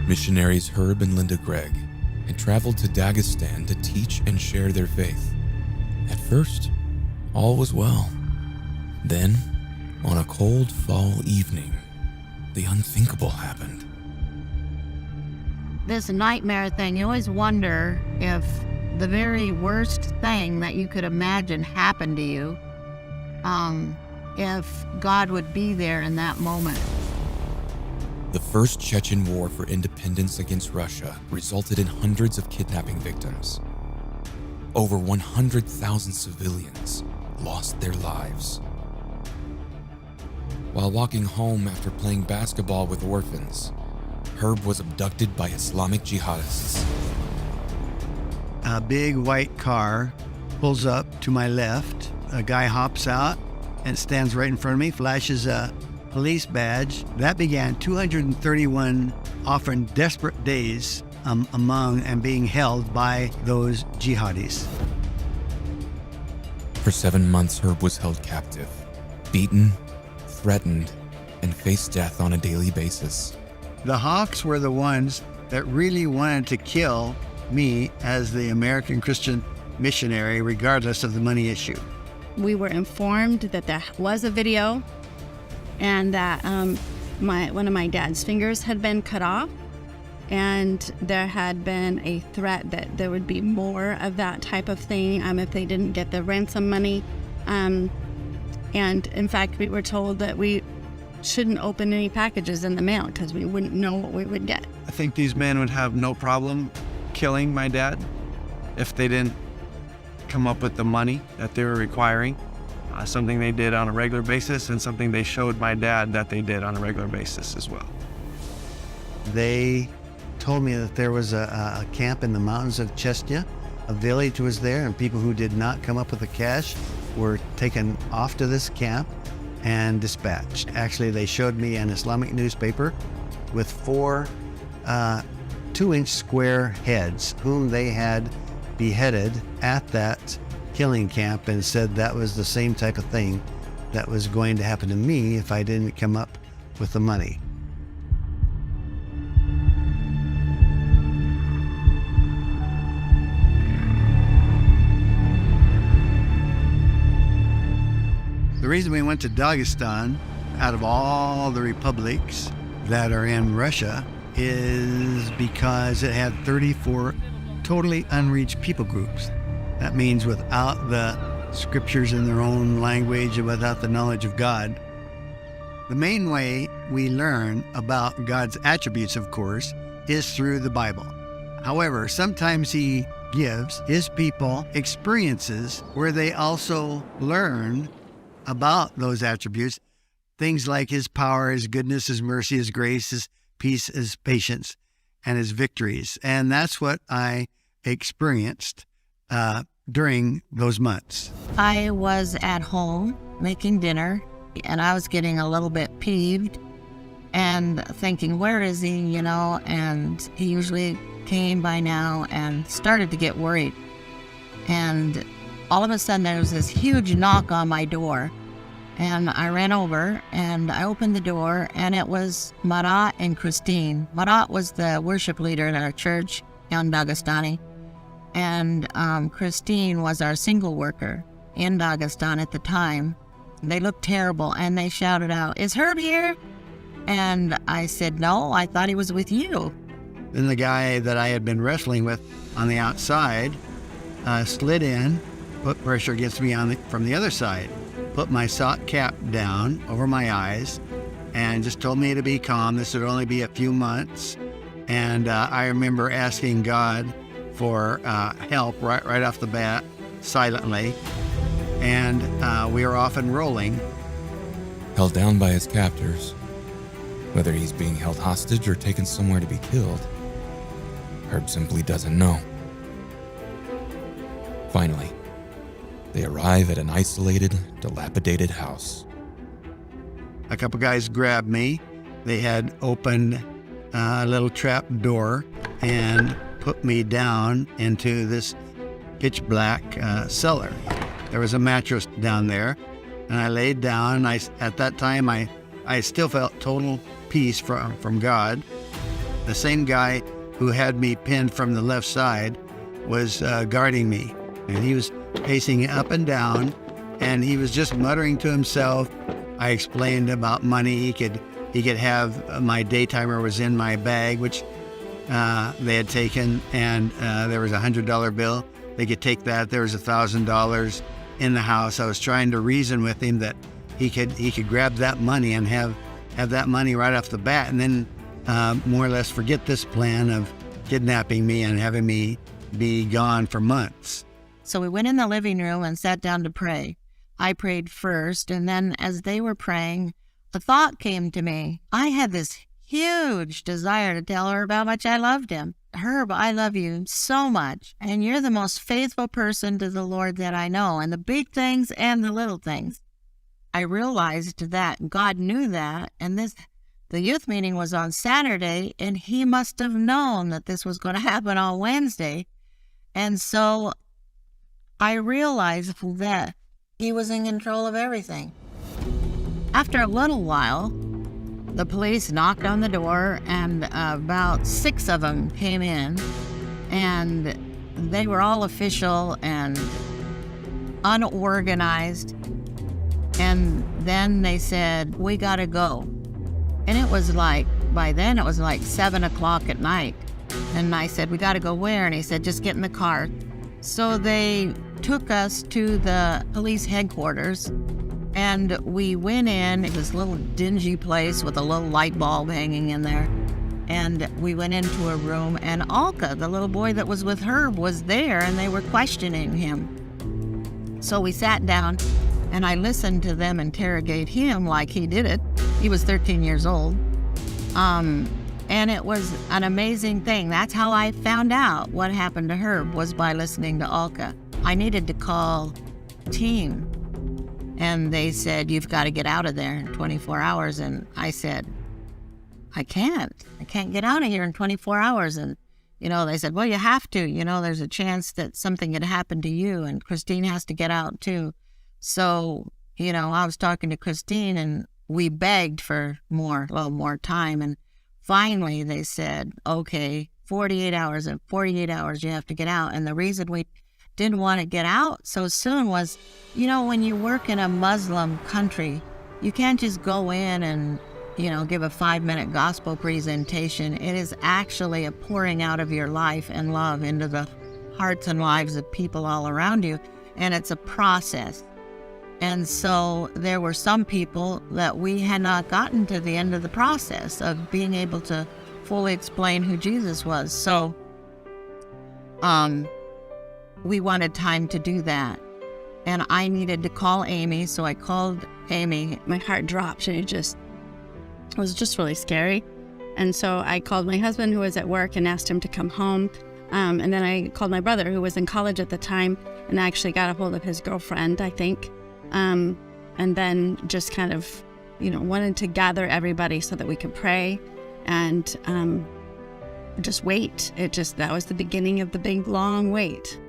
Missionaries Herb and Linda Gregg had traveled to Dagestan to teach and share their faith. At first, all was well. Then, on a cold fall evening, the unthinkable happened. This nightmare thing, you always wonder if the very worst thing that you could imagine happened to you, if God would be there in that moment. The First Chechen War for Independence against Russia resulted in hundreds of kidnapping victims. Over 100,000 civilians lost their lives. While walking home after playing basketball with orphans, Herb was abducted by Islamic jihadists. A big white car pulls up to my left. A guy hops out and stands right in front of me, flashes a police badge. That began 231 often desperate days among and being held by those jihadis. For 7 months, Herb was held captive, beaten, threatened, and faced death on a daily basis. The Hawks were the ones that really wanted to kill me as the American Christian missionary, regardless of the money issue. We were informed that there was a video and that one of my dad's fingers had been cut off, and there had been a threat that there would be more of that type of thing if they didn't get the ransom money. And in fact, we were told that we shouldn't open any packages in the mail because we wouldn't know what we would get. I think these men would have no problem killing my dad if they didn't come up with the money that they were requiring. Something they did on a regular basis and something they showed my dad that they did on a regular basis as well. They told me that there was a camp in the mountains of Chechnya. A village was there, and people who did not come up with the cash were taken off to this camp and dispatched. Actually, they showed me an Islamic newspaper with 4 2-inch square heads whom they had beheaded at that killing camp, and said that was the same type of thing that was going to happen to me if I didn't come up with the money. The reason we went to Dagestan, out of all the republics that are in Russia, is because it had 34 totally unreached people groups. That means without the scriptures in their own language and without the knowledge of God. The main way we learn about God's attributes, of course, is through the Bible. However, sometimes He gives His people experiences where they also learn about those attributes, things like His power, His goodness, His mercy, His grace, His peace, His patience, and His victories. And that's what I experienced during those months. I was at home making dinner, and I was getting a little bit peeved and thinking, where is he, and he usually came by now, and started to get worried. And all of a sudden there was this huge knock on my door, and I ran over and I opened the door, and it was Marat and Christine. Marat was the worship leader in our church, young Dagestani, and Christine was our single worker in Dagestan at the time. They looked terrible, and they shouted out, "Is Herb here?" And I said, "No, I thought he was with you." Then the guy that I had been wrestling with on the outside slid in, put pressure against me from the other side, put my sock cap down over my eyes, and just told me to be calm. This would only be a few months. And I remember asking God for help right off the bat, silently. And we were off and rolling. Held down by his captors, whether he's being held hostage or taken somewhere to be killed, Herb simply doesn't know. Finally, they arrive at an isolated, dilapidated house. A couple guys grabbed me. They had opened a little trap door and put me down into this pitch black cellar. There was a mattress down there, and I laid down. At that time, I still felt total peace from God. The same guy who had me pinned from the left side was guarding me. And he was pacing up and down, and he was just muttering to himself. I explained about money. He could have, my day timer was in my bag, which they had taken, and there was $100 bill. They could take that. There was $1,000 in the house. I was trying to reason with him that he could grab that money and have that money right off the bat, and then more or less forget this plan of kidnapping me and having me be gone for months. So we went in the living room and sat down to pray. I prayed first, and then as they were praying, a thought came to me. I had this huge desire to tell Herb how much I loved him. Herb, I love you so much, and you're the most faithful person to the Lord that I know, and the big things and the little things. I realized that God knew that, and the youth meeting was on Saturday, and he must have known that this was going to happen on Wednesday. And so I realized that he was in control of everything. After a little while, the police knocked on the door, and about 6 of them came in, and they were all official and unorganized. And then they said, we gotta go. And it was like, by then it was like 7 o'clock at night. And I said, we gotta go where? And he said, just get in the car. So they took us to the police headquarters, and we went in. It was a little dingy place with a little light bulb hanging in there. And we went into a room, and Alka, the little boy that was with Herb, was there, and they were questioning him. So we sat down, and I listened to them interrogate him like he did it. He was 13 years old. And it was an amazing thing. That's how I found out what happened to Herb, was by listening to Alka. I needed to call team, and they said, you've got to get out of there in 24 hours. And I said, I can't get out of here in 24 hours. And, they said, well, you have to, there's a chance that something could happen to you, and Christine has to get out too. So, I was talking to Christine, and we begged for a little more time. And finally they said, okay, 48 hours, and 48 hours you have to get out. And the reason we didn't want to get out so soon was, when you work in a Muslim country, you can't just go in and, give a 5-minute gospel presentation. It is actually a pouring out of your life and love into the hearts and lives of people all around you. And it's a process. And so there were some people that we had not gotten to the end of the process of being able to fully explain who Jesus was. So we wanted time to do that. And I needed to call Amy, so I called Amy. My heart dropped, and it was just really scary. And so I called my husband, who was at work, and asked him to come home. And then I called my brother, who was in college at the time, and I actually got a hold of his girlfriend, I think. And then just kind of, wanted to gather everybody so that we could pray and just wait. That was the beginning of the big, long wait.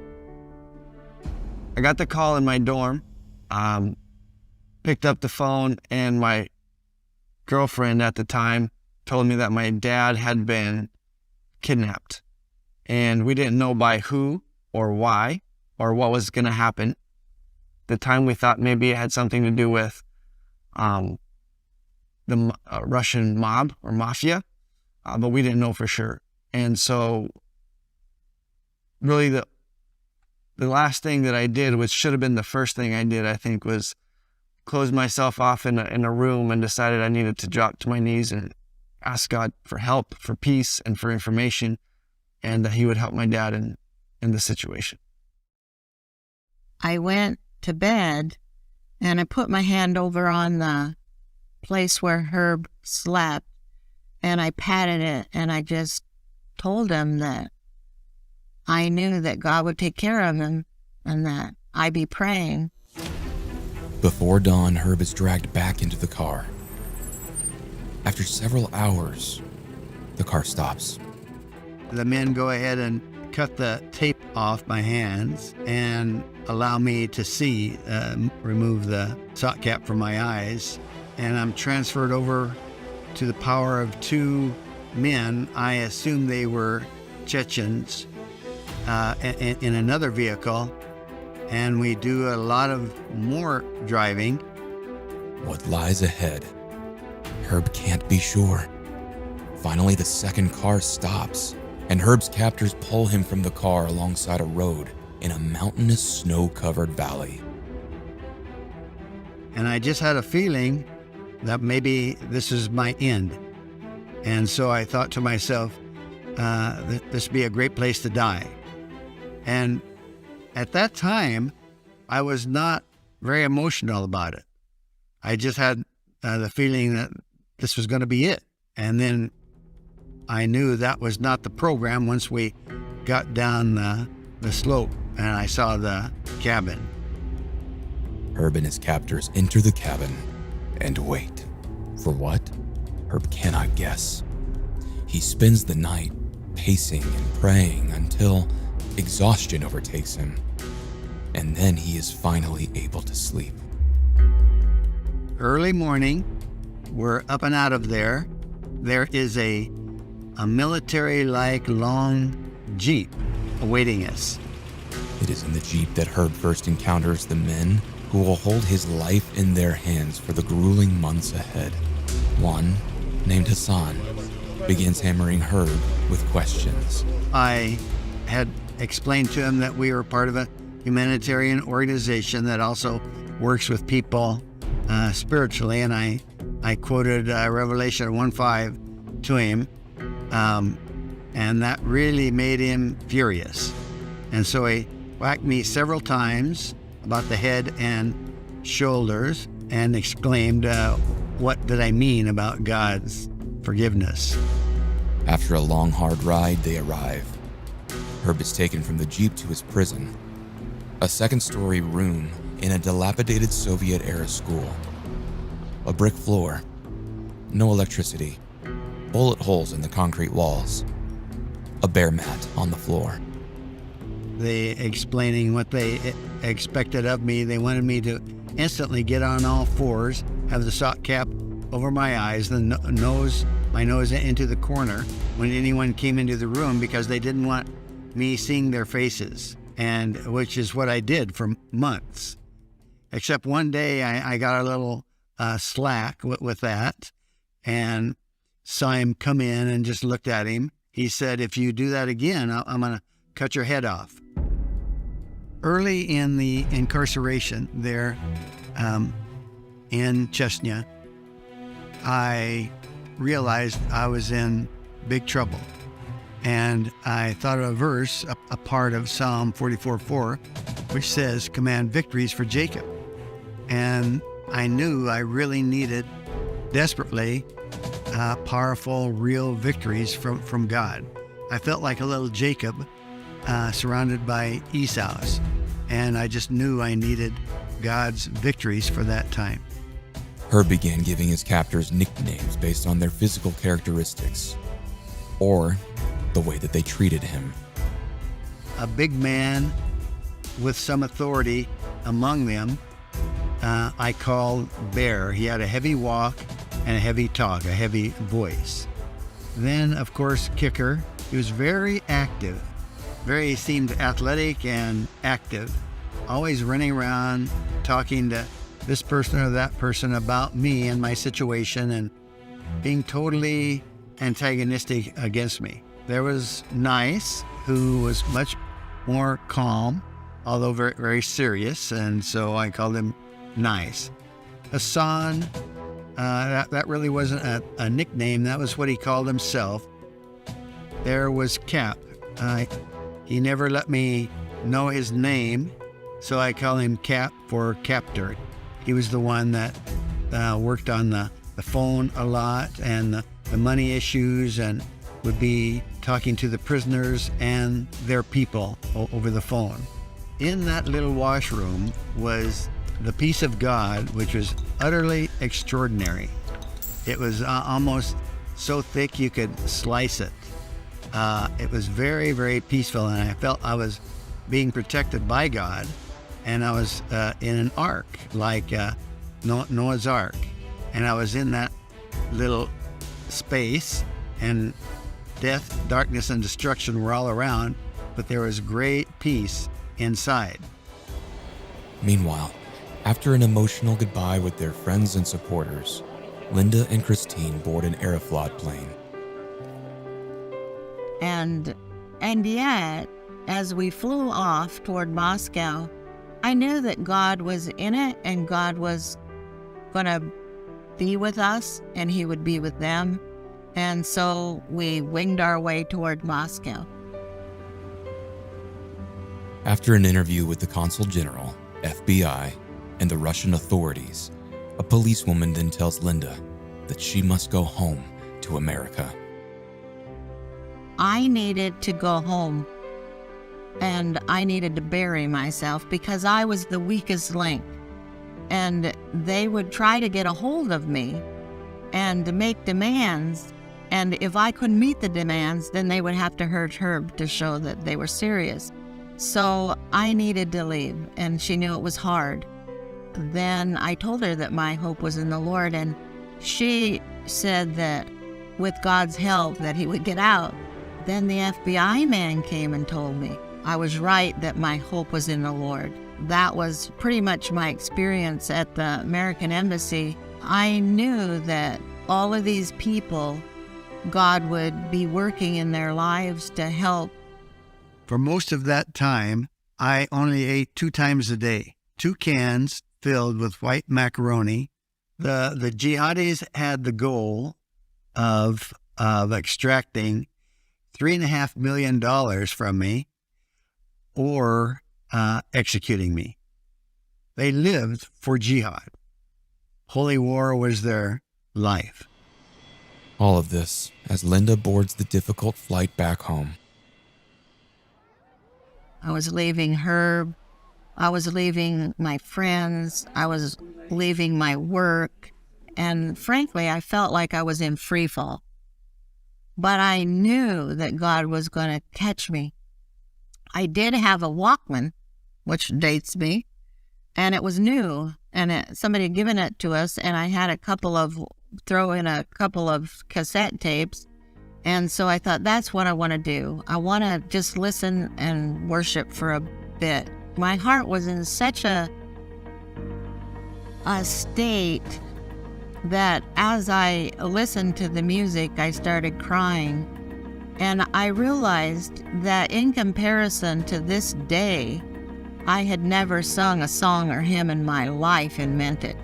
I got the call in my dorm, picked up the phone, and my girlfriend at the time told me that my dad had been kidnapped. And we didn't know by who or why or what was going to happen. At the time, we thought maybe it had something to do with the Russian mob or mafia, but we didn't know for sure. And so really the last thing that I did, which should have been the first thing I did, I think, was close myself off in a room and decided I needed to drop to my knees and ask God for help, for peace, and for information, and that he would help my dad in the situation. I went to bed, and I put my hand over on the place where Herb slept, and I patted it, and I just told him that I knew that God would take care of him and that I'd be praying. Before dawn, Herb is dragged back into the car. After several hours, the car stops. The men go ahead and cut the tape off my hands and allow me to see, remove the sock cap from my eyes. And I'm transferred over to the power of 2 men, I assumed they were Chechens, in another vehicle, and we do a lot of more driving. What lies ahead? Herb can't be sure. Finally, the second car stops, and Herb's captors pull him from the car alongside a road in a mountainous, snow-covered valley. And I just had a feeling that maybe this is my end. And so I thought to myself, this would be a great place to die. And at that time, I was not very emotional about it. I just had the feeling that this was going to be it. And then I knew that was not the program once we got down the slope and I saw the cabin. Herb and his captors enter the cabin and wait. For what? Herb cannot guess. He spends the night pacing and praying until exhaustion overtakes him, and then he is finally able to sleep. Early morning, we're up and out of there. There is a military-like long Jeep awaiting us. It is in the Jeep that Herb first encounters the men who will hold his life in their hands for the grueling months ahead. One, named Hassan, begins hammering Herb with questions. I had explained to him that we were part of a humanitarian organization that also works with people spiritually, and I quoted Revelation 1:5 to him, and that really made him furious. And so he whacked me several times about the head and shoulders and exclaimed, what did I mean about God's forgiveness? After a long, hard ride, they arrive. Herb is taken from the Jeep to his prison, a second-story room in a dilapidated Soviet-era school. A brick floor, no electricity, bullet holes in the concrete walls, a bare mat on the floor. They explaining what they expected of me. They wanted me to instantly get on all fours, have the sock cap over my eyes, my nose into the corner when anyone came into the room, because they didn't want me seeing their faces, and which is what I did for months. Except one day I got a little slack with that, and saw him come in and just looked at him. He said, if you do that again, I'm going to cut your head off. Early in the incarceration there in Chechnya, I realized I was in big trouble. And I thought of a verse, a part of Psalm 44:4, which says, command victories for Jacob. And I knew I really needed desperately powerful, real victories from God. I felt like a little Jacob surrounded by Esau's, and I just knew I needed God's victories for that time. Herb began giving his captors nicknames based on their physical characteristics, or the way that they treated him. A big man with some authority among them, I called Bear. He had a heavy walk and a heavy talk, a heavy voice. Then, of course, Kicker. He was very active. He seemed athletic and active, always running around talking to this person or that person about me and my situation, and being totally antagonistic against me. There was Nice, who was much more calm, although very, very serious, and so I called him Nice. Hassan, that really wasn't a nickname, that was what he called himself. There was Cap. He never let me know his name, so I call him Cap for captor. He was the one that worked on the phone a lot, and the money issues, and would be talking to the prisoners and their people over the phone. In that little washroom was the peace of God, which was utterly extraordinary. It was almost so thick you could slice it. It was very, very peaceful, and I felt I was being protected by God, and I was in an ark, like Noah's Ark, and I was in that little space, and death, darkness, and destruction were all around, but there was great peace inside. Meanwhile, after an emotional goodbye with their friends and supporters, Linda and Christine board an Aeroflot plane. And yet, as we flew off toward Moscow, I knew that God was in it and God was going to be with us and he would be with them. And so we winged our way toward Moscow. After an interview with the Consul General, FBI, and the Russian authorities, a policewoman then tells Linda that she must go home to America. I needed to go home and I needed to bury myself because I was the weakest link. And they would try to get a hold of me and make demands. And if I couldn't meet the demands, then they would have to hurt Herb to show that they were serious. So I needed to leave, and she knew it was hard. Then I told her that my hope was in the Lord, and she said that with God's help that he would get out. Then the FBI man came and told me I was right, that my hope was in the Lord. That was pretty much my experience at the American Embassy. I knew that all of these people, God would be working in their lives to help. For most of that time, I only ate 2 times a day, 2 cans filled with white macaroni. The jihadis had the goal of extracting $3.5 million from me or executing me. They lived for jihad. Holy war was their life. All of this as Linda boards the difficult flight back home. I was leaving Herb. I was leaving my friends. I was leaving my work. And frankly, I felt like I was in free fall. But I knew that God was going to catch me. I did have a Walkman, which dates me, and it was new. And somebody had given it to us, and I had throw in a couple of cassette tapes. And so I thought, that's what I want to do. I want to just listen and worship for a bit. My heart was in such a state that as I listened to the music, I started crying. And I realized that in comparison to this day, I had never sung a song or hymn in my life and meant it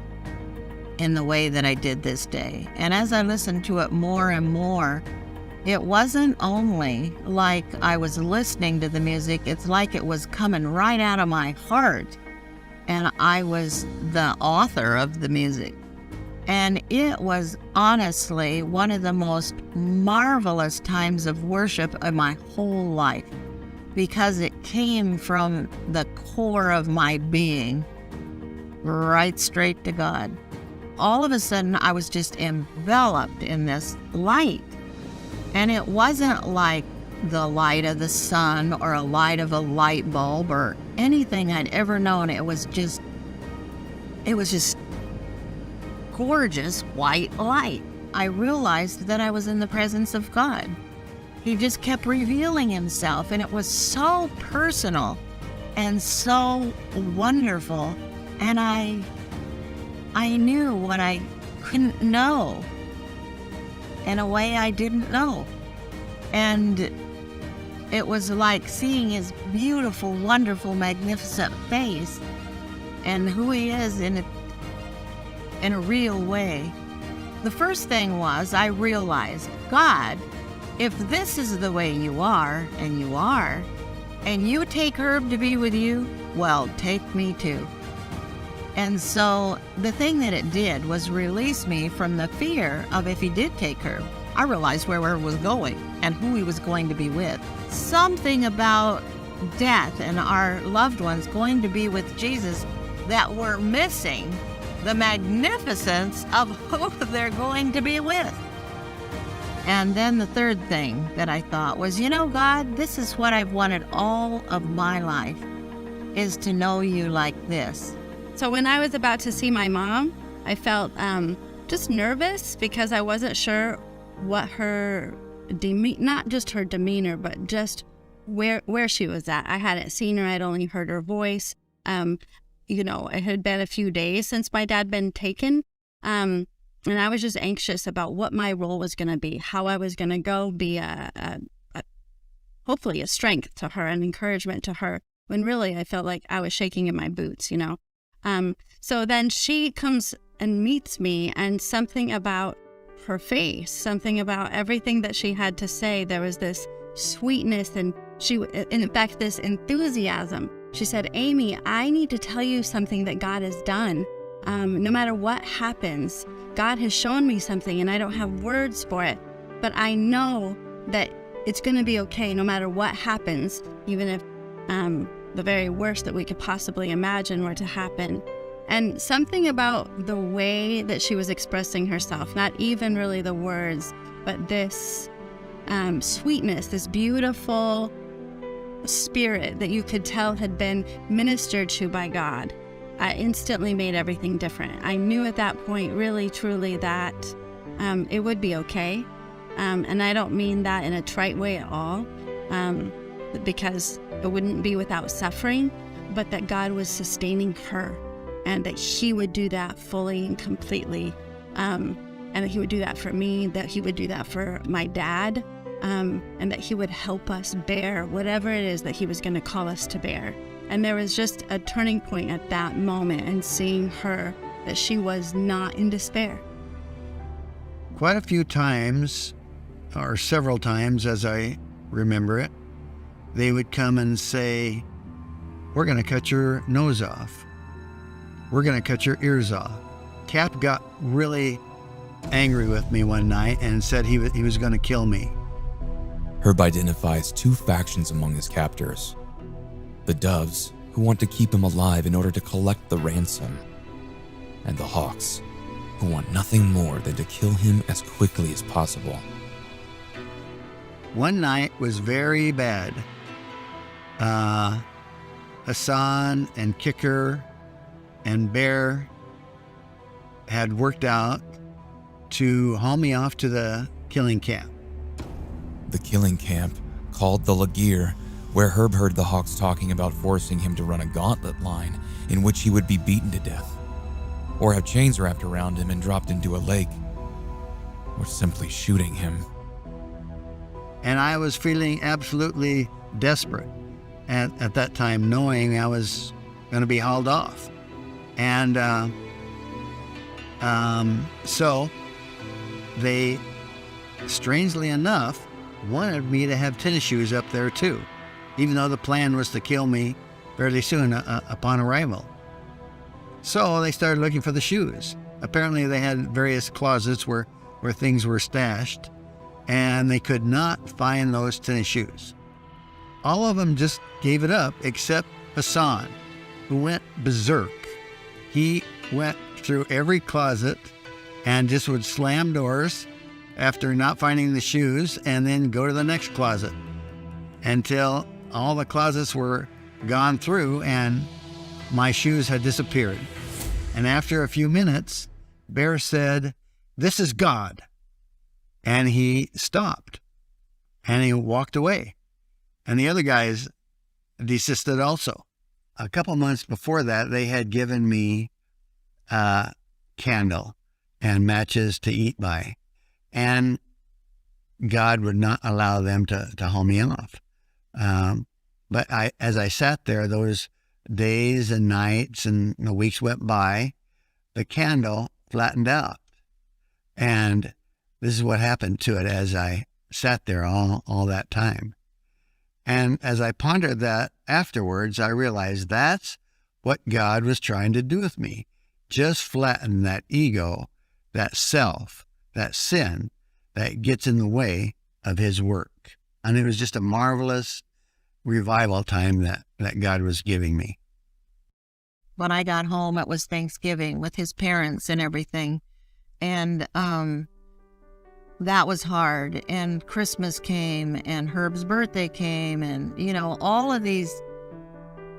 in the way that I did this day. And as I listened to it more and more, it wasn't only like I was listening to the music, it's like it was coming right out of my heart. And I was the author of the music. And it was honestly one of the most marvelous times of worship in my whole life, because it came from the core of my being, right straight to God. All of a sudden, I was just enveloped in this light. And it wasn't like the light of the sun or a light of a light bulb or anything I'd ever known. It was just gorgeous white light. I realized that I was in the presence of God. He just kept revealing himself, and it was so personal and so wonderful. And I knew what I couldn't know in a way I didn't know. And it was like seeing his beautiful, wonderful, magnificent face and who he is in a real way. The first thing was I realized, God, if this is the way you are, and you take Herb to be with you, well, take me too. And so the thing that it did was release me from the fear of if he did take her. I realized where Herb was going and who he was going to be with. Something about death and our loved ones going to be with Jesus that we're missing the magnificence of who they're going to be with. And then the third thing that I thought was, God, this is what I've wanted all of my life, is to know you like this. So when I was about to see my mom, I felt just nervous because I wasn't sure what her not just her demeanor, but just where she was at. I hadn't seen her. I'd only heard her voice. It had been a few days since my dad been taken. And I was just anxious about what my role was going to be, how I was going to go be hopefully a strength to her, an encouragement to her, when really I felt like I was shaking in my boots, So then she comes and meets me, and something about her face, something about everything that she had to say, there was this sweetness and in fact, this enthusiasm. She said, Amy, I need to tell you something that God has done. No matter what happens, God has shown me something and I don't have words for it, but I know that it's going to be okay no matter what happens, even if the very worst that we could possibly imagine were to happen. And something about the way that she was expressing herself, not even really the words, but this sweetness, this beautiful spirit that you could tell had been ministered to by God, instantly made everything different. I knew at that point, really, truly, that it would be okay. And I don't mean that in a trite way at all, because it wouldn't be without suffering, but that God was sustaining her, and that He would do that fully and completely, and that He would do that for me, that He would do that for my dad, and that He would help us bear whatever it is that He was going to call us to bear. And there was just a turning point at that moment, and seeing her, that she was not in despair. Quite a few times, or several times as I remember it, they would come and say, we're going to cut your nose off. We're going to cut your ears off. Cap got really angry with me one night and said he was going to kill me. Herb identifies two factions among his captors: the Doves, who want to keep him alive in order to collect the ransom, and the Hawks, who want nothing more than to kill him as quickly as possible. One night was very bad. Hassan and Kicker and Bear had worked out to haul me off to the killing camp. The killing camp, called the Lagir, where Herb heard the Hawks talking about forcing him to run a gauntlet line in which he would be beaten to death, or have chains wrapped around him and dropped into a lake, or simply shooting him. And I was feeling absolutely desperate at that time, knowing I was going to be hauled off. And so they, strangely enough, wanted me to have tennis shoes up there too, even though the plan was to kill me fairly soon upon arrival. So they started looking for the shoes. Apparently they had various closets where things were stashed, and they could not find those tennis shoes. All of them just gave it up except Hassan, who went berserk. He went through every closet and just would slam doors after not finding the shoes, and then go to the next closet until all the closets were gone through and my shoes had disappeared. And after a few minutes, Bear said, "This is God." And he stopped and he walked away. And the other guys desisted also. A couple months before that, they had given me a candle and matches to eat by. And God would not allow them to haul me off. But as I sat there, those days and nights and the weeks went by, the candle flattened out. And this is what happened to it as I sat there all that time. And as I pondered that afterwards, I realized that's what God was trying to do with me. Just flatten that ego, that self, that sin that gets in the way of His work. And it was just a marvelous revival time that God was giving me. When I got home, it was Thanksgiving with his parents and everything. And that was hard. And Christmas came, and Herb's birthday came, and, all of these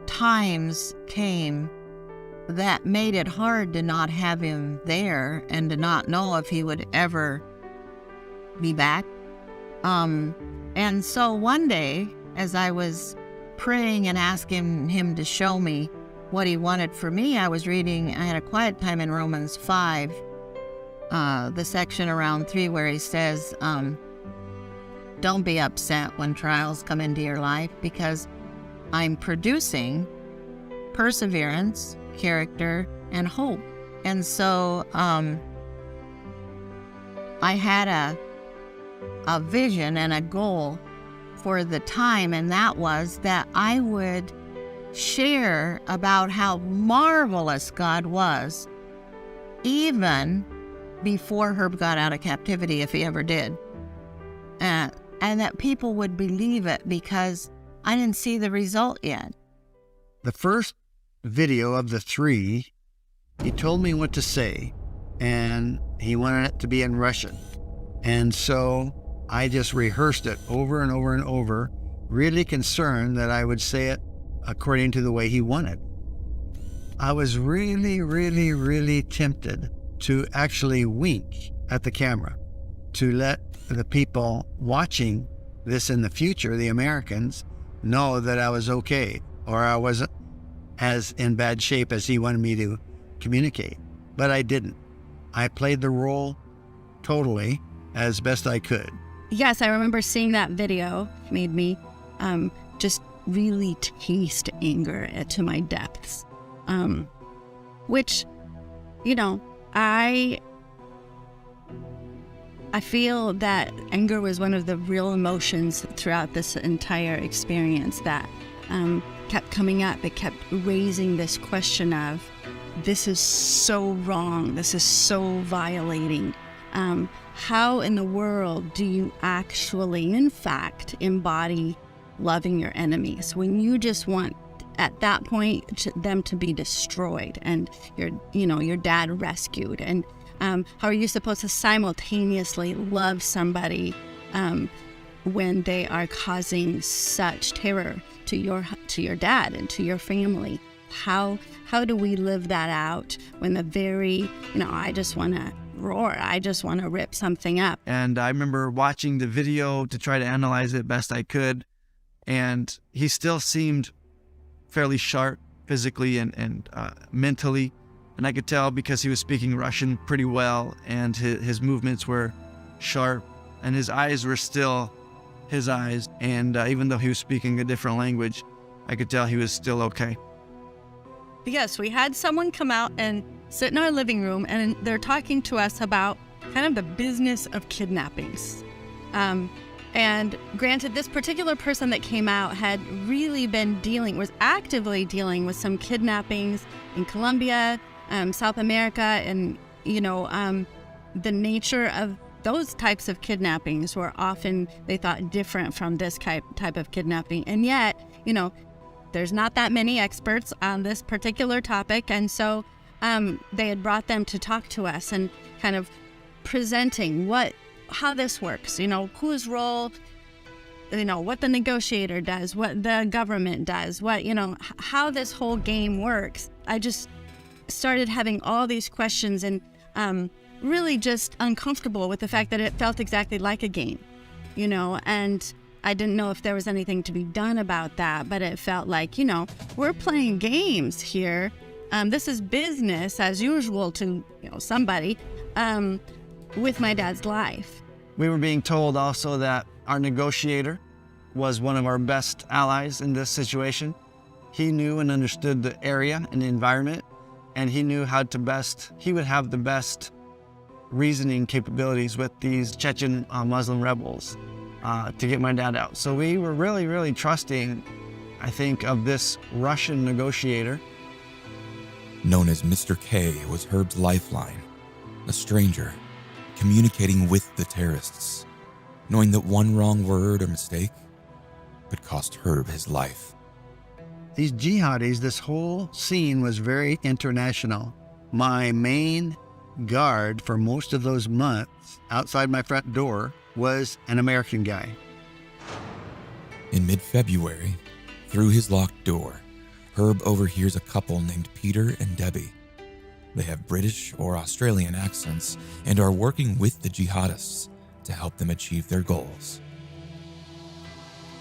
times came that made it hard to not have him there and to not know if he would ever be back. And so one day, as I was praying and asking him to show me what he wanted for me, I had a quiet time in Romans 5, the section around 3 where he says, don't be upset when trials come into your life, because I'm producing perseverance, character, and hope. And so I had a vision and a goal for the time, and that was that I would share about how marvelous God was even before Herb got out of captivity, if he ever did. And that people would believe it because I didn't see the result yet. The first video of the 3, he told me what to say, and he wanted it to be in Russian. And so I just rehearsed it over and over and over, really concerned that I would say it according to the way he wanted. I was really, really, really tempted to actually wink at the camera, to let the people watching this in the future, the Americans, know that I was okay, or I wasn't as in bad shape as he wanted me to communicate. But I didn't. I played the role totally as best I could. Yes, I remember seeing that video. It made me just really taste anger to my depths, which, I feel that anger was one of the real emotions throughout this entire experience that kept coming up. It kept raising this question of, this is so wrong, this is so violating. How in the world do you actually, in fact, embody loving your enemies when you just want, at that point, them to be destroyed and your dad rescued? And how are you supposed to simultaneously love somebody when they are causing such terror to your dad and to your family? How do we live that out when the very, I just want to roar, I just want to rip something up? And I remember watching the video to try to analyze it best I could, and he still seemed fairly sharp physically and mentally. And I could tell because he was speaking Russian pretty well, and his movements were sharp, and his eyes were still his eyes. And even though he was speaking a different language, I could tell he was still okay. Yes, we had someone come out and sit in our living room, and they're talking to us about kind of the business of kidnappings. And granted, this particular person that came out had really was actively dealing with some kidnappings in Colombia, South America, and, the nature of those types of kidnappings were often, they thought, different from this type of kidnapping. And yet, there's not that many experts on this particular topic. And so they had brought them to talk to us and kind of presenting how this works, whose role, what the negotiator does, what the government does, how this whole game works. I just started having all these questions and really just uncomfortable with the fact that it felt exactly like a game, and I didn't know if there was anything to be done about that, but it felt like, we're playing games here. This is business as usual to, somebody with my dad's life. We were being told also that our negotiator was one of our best allies in this situation. He knew and understood the area and the environment, and he knew he would have the best reasoning capabilities with these Chechen Muslim rebels to get my dad out. So we were really, really trusting, I think, of this Russian negotiator. Known as Mr. K was Herb's lifeline, a stranger communicating with the terrorists, knowing that one wrong word or mistake could cost Herb his life. These jihadis, this whole scene was very international. My main guard for most of those months outside my front door was an American guy. In mid-February, through his locked door, Herb overhears a couple named Peter and Debbie. They have British or Australian accents and are working with the jihadists to help them achieve their goals.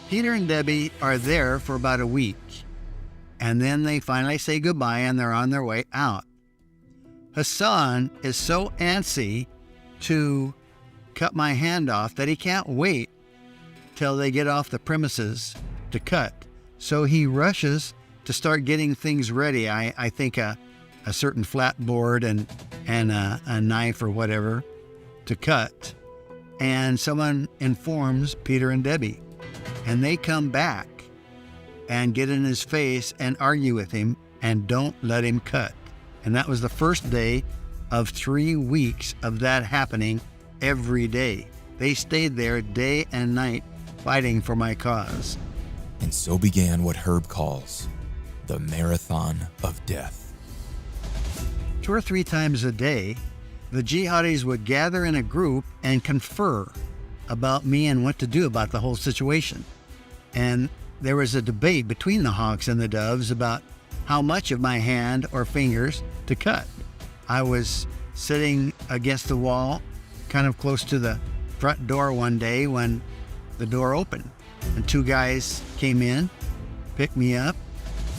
Peter and Debbie are there for about a week, and then they finally say goodbye and they're on their way out. Hassan is so antsy to cut my hand off that he can't wait till they get off the premises to cut. So he rushes to start getting things ready. I think a certain flat board and a knife or whatever to cut. And someone informs Peter and Debbie, and they come back and get in his face and argue with him and don't let him cut. And that was the first day of 3 weeks of that happening every day. They stayed there day and night fighting for my cause. And so began what Herb calls the marathon of death. 2 or 3 times a day, the jihadis would gather in a group and confer about me and what to do about the whole situation. And there was a debate between the hawks and the doves about how much of my hand or fingers to cut. I was sitting against the wall, kind of close to the front door one day when the door opened, and 2 guys came in, picked me up,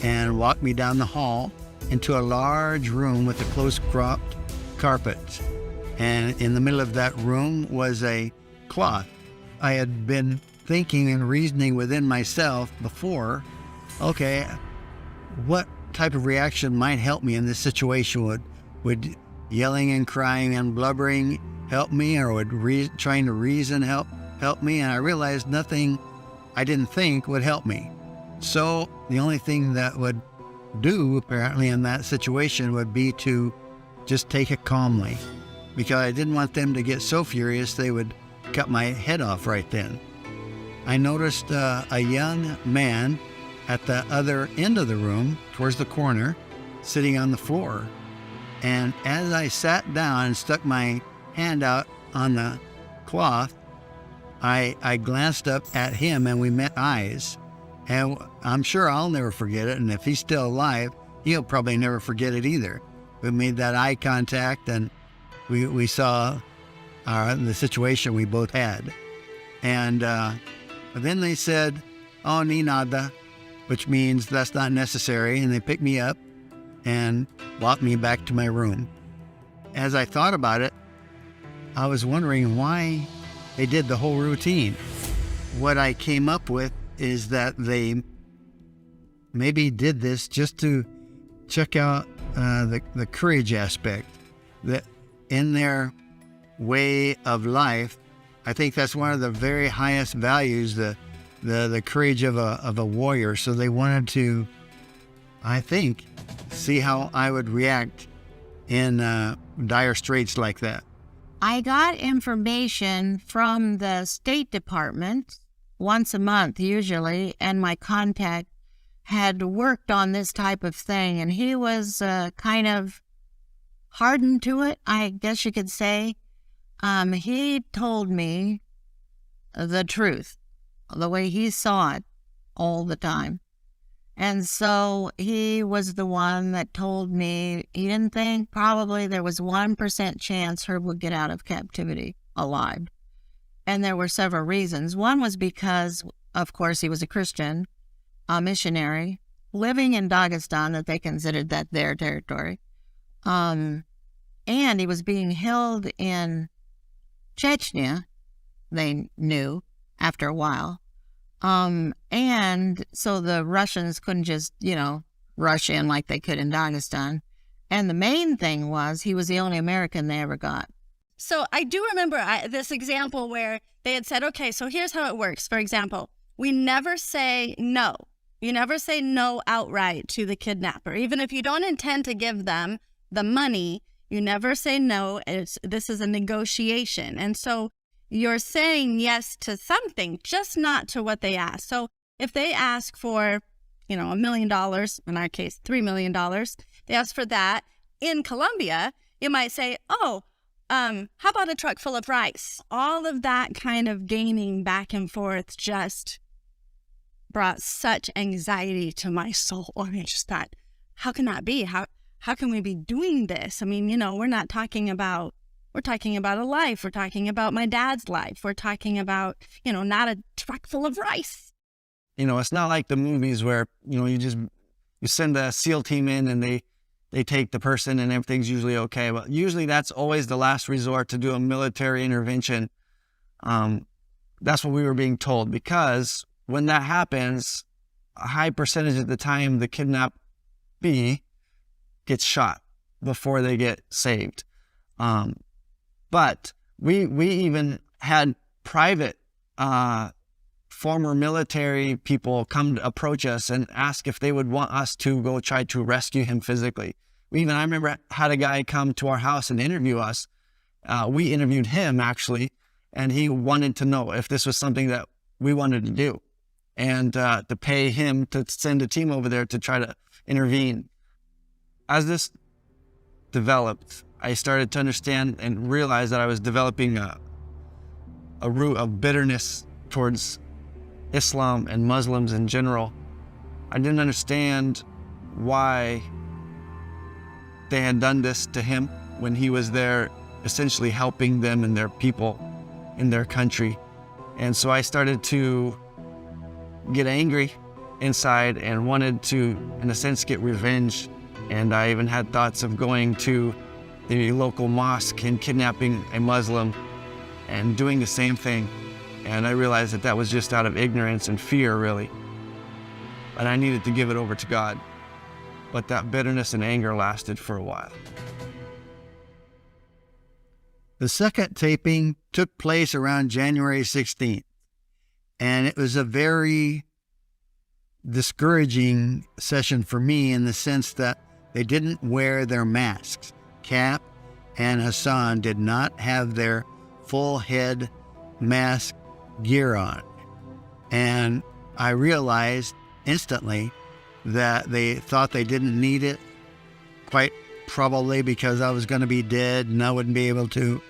and walked me down the hall into a large room with a close-cropped carpet. And in the middle of that room was a cloth. I had been thinking and reasoning within myself before, okay, what type of reaction might help me in this situation? Would yelling and crying and blubbering help me, or would trying to reason help me? And I realized nothing I didn't think would help me. So the only thing that would do apparently in that situation would be to just take it calmly, because I didn't want them to get so furious they would cut my head off right then. I noticed a young man at the other end of the room, towards the corner, sitting on the floor. And as I sat down and stuck my hand out on the cloth, I glanced up at him and we met eyes. And I'm sure I'll never forget it. And if he's still alive, he'll probably never forget it either. We made that eye contact and we saw the situation we both had. And then they said, "Oh, ni nada," which means that's not necessary. And they picked me up and walked me back to my room. As I thought about it, I was wondering why they did the whole routine. What I came up with is that they maybe did this just to check out the courage aspect. That in their way of life, I think that's one of the very highest values, the courage of a warrior. So they wanted to, I think, see how I would react in dire straits like that. I got information from the State Department once a month usually, and my contact had worked on this type of thing, and he was kind of hardened to it, I guess you could say. He told me the truth, the way he saw it all the time. And so he was the one that told me he didn't think probably there was 1% chance Herb would get out of captivity alive. And there were several reasons. One was because, of course, he was a Christian, a missionary, living in Dagestan, that they considered that their territory. And he was being held in Chechnya, they knew after a while. And so the Russians couldn't just, rush in like they could in Dagestan. And the main thing was he was the only American they ever got. So I do remember this example where they had said, okay, so here's how it works. For example, we never say no. You never say no outright to the kidnapper. Even if you don't intend to give them the money, you never say no. This is a negotiation. And so you're saying yes to something, just not to what they ask. So if they ask for, $1 million, in our case, $3 million, they ask for that. In Colombia, you might say, how about a truck full of rice? All of that kind of gaming back and forth just brought such anxiety to my soul. I just thought, how can that be? How can we be doing this? I mean, we're talking about a life. We're talking about my dad's life. We're talking about, not a truck full of rice. It's not like the movies where, you send a SEAL team in and they take the person and everything's usually okay. But usually that's always the last resort to do a military intervention. That's what we were being told, because when that happens, a high percentage of the time, the kidnappee gets shot before they get saved. But we even had private former military people come to approach us and ask if they would want us to go try to rescue him physically. I remember had a guy come to our house and interview us. We interviewed him actually, and he wanted to know if this was something that we wanted to do, and to pay him to send a team over there to try to intervene. As this developed, I started to understand and realize that I was developing a root of bitterness towards Islam and Muslims in general. I didn't understand why they had done this to him when he was there essentially helping them and their people in their country. And so I started to get angry inside and wanted to, in a sense, get revenge. And I even had thoughts of going to the local mosque and kidnapping a Muslim and doing the same thing. And I realized that that was just out of ignorance and fear, really. And I needed to give it over to God. But that bitterness and anger lasted for a while. The second taping took place around January 16th, and it was a very discouraging session for me in the sense that they didn't wear their masks. Cap and Hassan did not have their full head mask gear on. And I realized instantly that they thought they didn't need it, quite probably because I was going to be dead and I wouldn't be able to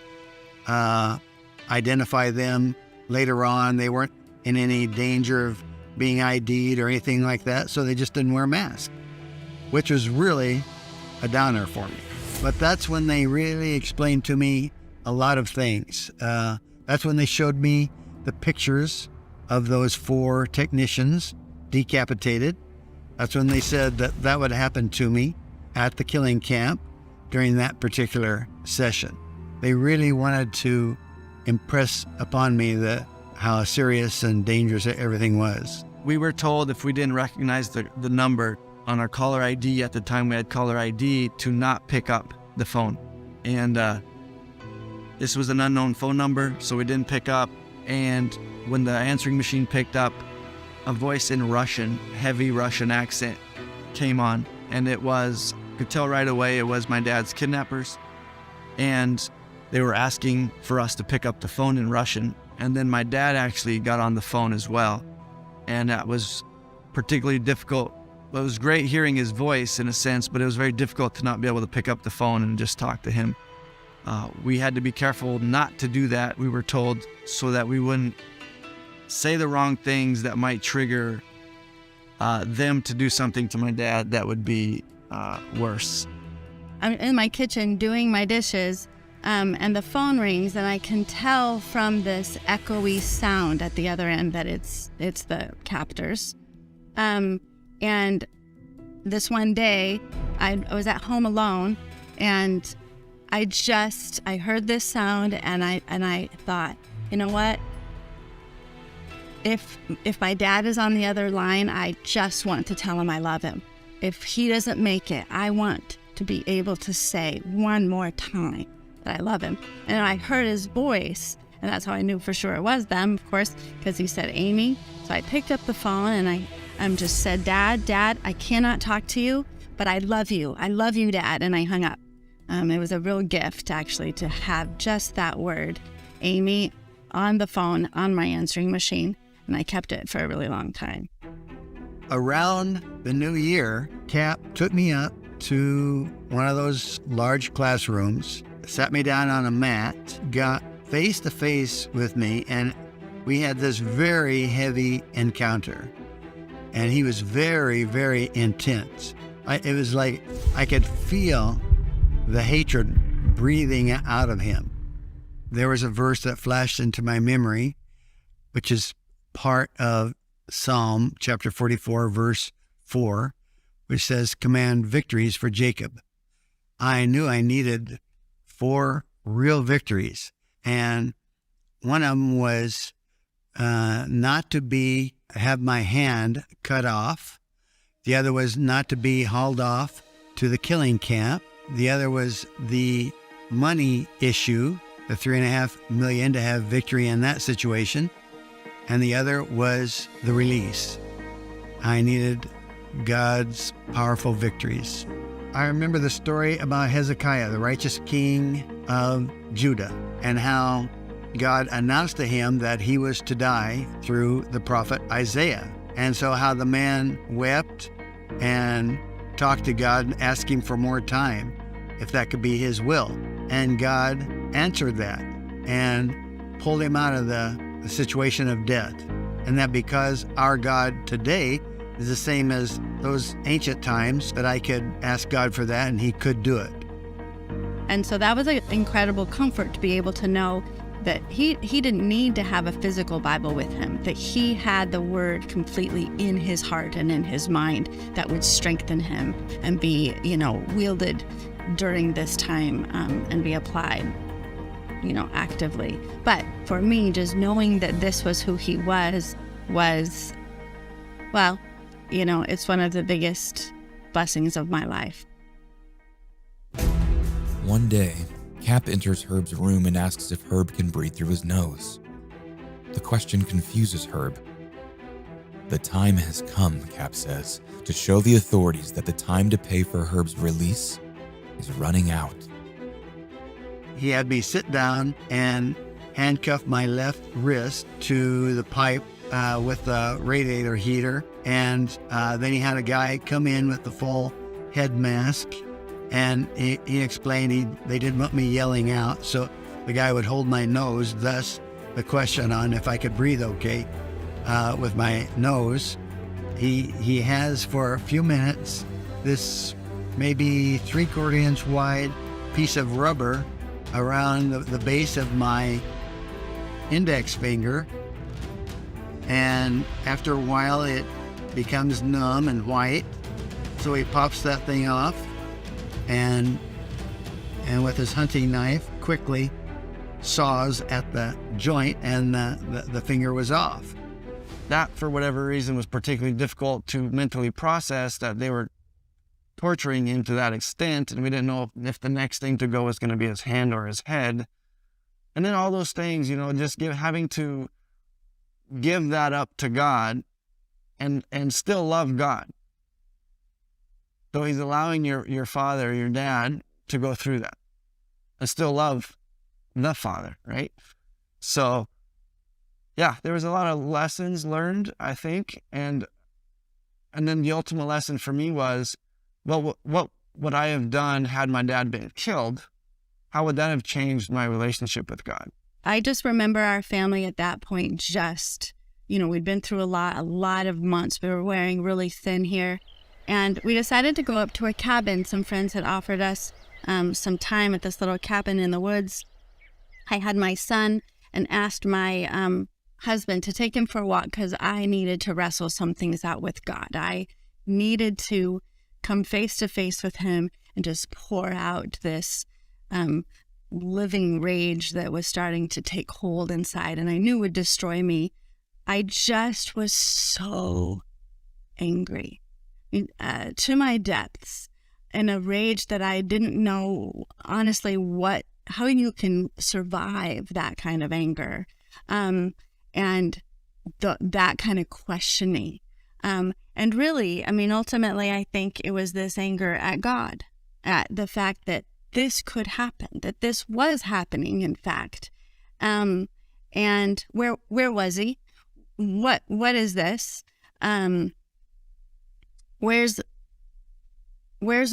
identify them later on. They weren't in any danger of being ID'd or anything like that, so they just didn't wear a mask, which was really a downer for me. But that's when they really explained to me a lot of things. That's when they showed me the pictures of those 4 technicians decapitated. That's when they said that that would happen to me at the killing camp during that particular session. They really wanted to impress upon me how serious and dangerous everything was. We were told if we didn't recognize the number on our caller ID, at the time we had caller ID, to not pick up the phone. And this was an unknown phone number, so we didn't pick up. And when the answering machine picked up, a voice in Russian, heavy Russian accent, came on. And it was, I could tell right away, it was my dad's kidnappers. And they were asking for us to pick up the phone in Russian. And then my dad actually got on the phone as well. And that was particularly difficult. It was great hearing his voice in a sense, but it was very difficult to not be able to pick up the phone and just talk to him. We had to be careful not to do that, we were told, so that we wouldn't say the wrong things that might trigger them to do something to my dad that would be worse. I'm in my kitchen doing my dishes, and the phone rings, and I can tell from this echoey sound at the other end that it's the captors. And this one day, I was at home alone, and I heard this sound, and I thought, you know what? If my dad is on the other line, I just want to tell him I love him. If he doesn't make it, I want to be able to say one more time that I love him. And I heard his voice, and that's how I knew for sure it was them, of course, because he said, Amy. So I picked up the phone, and I just said, Dad, I cannot talk to you, but I love you. I love you, Dad. And I hung up. It was a real gift, actually, to have just that word, Amy, on the phone, on my answering machine. And I kept it for a really long time. Around the new year, Cap took me up to one of those large classrooms, sat me down on a mat, got face to face with me, and we had this very heavy encounter. And he was very, very intense. It was like I could feel the hatred breathing out of him. There was a verse that flashed into my memory, which is part of Psalm chapter 44, verse 4, which says, "Command victories for Jacob." I knew I needed 4 real victories. And one of them was not to have my hand cut off. The other was not to be hauled off to the killing camp. The other was the money issue, the $3.5 million, to have victory in that situation. And the other was the release. I needed God's powerful victories. I remember the story about Hezekiah, the righteous king of Judah, and how God announced to him that he was to die through the prophet Isaiah. And so how the man wept and talked to God and asked him for more time, if that could be his will. And God answered that and pulled him out of the situation of death. And that because our God today is the same as those ancient times, that I could ask God for that and he could do it. And so that was an incredible comfort to be able to know that he didn't need to have a physical Bible with him, that he had the word completely in his heart and in his mind that would strengthen him and be, wielded during this time and be applied, actively. But for me, just knowing that this was who he was, well, it's one of the biggest blessings of my life. One day, Cap enters Herb's room and asks if Herb can breathe through his nose. The question confuses Herb. The time has come, Cap says, to show the authorities that the time to pay for Herb's release is running out. He had me sit down and handcuff my left wrist to the pipe with the radiator heater. And then he had a guy come in with the full head mask. And he explained they didn't want me yelling out, so the guy would hold my nose, thus the question on if I could breathe okay with my nose. He has for a few minutes this maybe 3/4 inch wide piece of rubber around the base of my index finger. And after a while it becomes numb and white, so he pops that thing off. And with his hunting knife quickly saws at the joint, and the finger was off. That, for whatever reason, was particularly difficult to mentally process, that they were torturing him to that extent, and we didn't know if the next thing to go was going to be his hand or his head. And then all those things, just having to give that up to God and still love God. So he's allowing your father, your dad, to go through that and still love the Father, right? So, yeah, there was a lot of lessons learned, I think. And then the ultimate lesson for me was, well, what would I have done had my dad been killed? How would that have changed my relationship with God? I just remember our family at that point we'd been through a lot of months. We were wearing really thin here. And we decided to go up to a cabin. Some friends had offered us some time at this little cabin in the woods. I had my son and asked my husband to take him for a walk because I needed to wrestle some things out with God. I needed to come face to face with him and just pour out this living rage that was starting to take hold inside and I knew would destroy me. I just was so angry. To my depths, in a rage that I didn't know, honestly, how you can survive that kind of anger, and that kind of questioning. And really, ultimately, I think it was this anger at God, at the fact that this could happen, that this was happening, in fact. And where was he? What is this? Where's